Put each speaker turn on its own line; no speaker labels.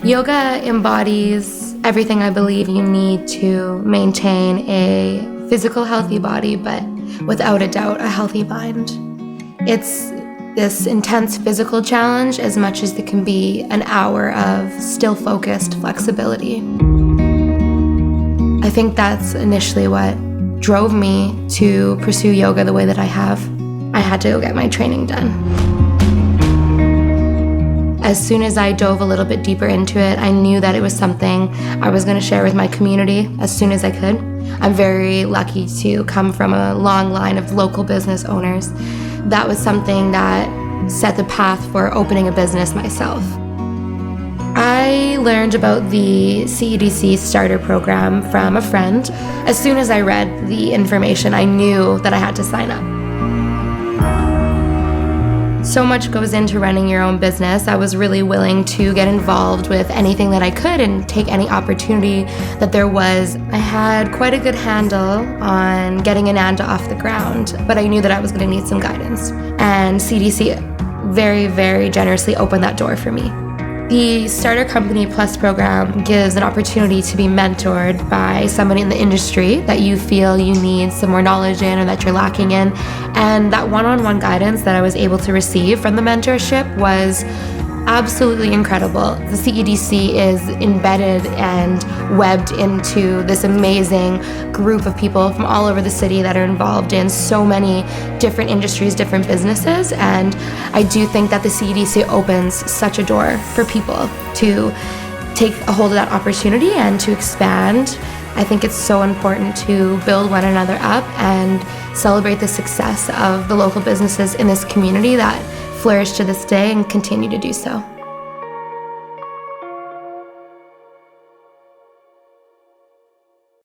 Yoga embodies everything I believe you need to maintain a physical healthy body, but without a doubt, a healthy mind. It's this intense physical challenge as much as it can be an hour of still focused flexibility. I think that's initially what drove me to pursue yoga the way that I have. I had to go get my training done. As soon as I dove a little bit deeper into it, I knew that it was something I was going to share with my community as soon as I could. I'm very lucky to come from a long line of local business owners. That was something that set the path for opening a business myself. I learned about the CEDC starter program from a friend. As soon as I read the information, I knew that I had to sign up. So much goes into running your own business. I was really willing to get involved with anything that I could and take any opportunity that there was. I had quite a good handle on getting Ananda off the ground, but I knew that I was going to need some guidance. And CEDC very, very generously opened that door for me. The Starter Company Plus program gives an opportunity to be mentored by somebody in the industry that you feel you need some more knowledge in or that you're lacking in. And that one-on-one guidance that I was able to receive from the mentorship was absolutely incredible. The CEDC is embedded and webbed into this amazing group of people from all over the city that are involved in so many different industries, different businesses, and I do think that the CEDC opens such a door for people to take a hold of that opportunity and to expand. I think it's so important to build one another up and celebrate the success of the local businesses in this community that flourish to this day and continue to do so.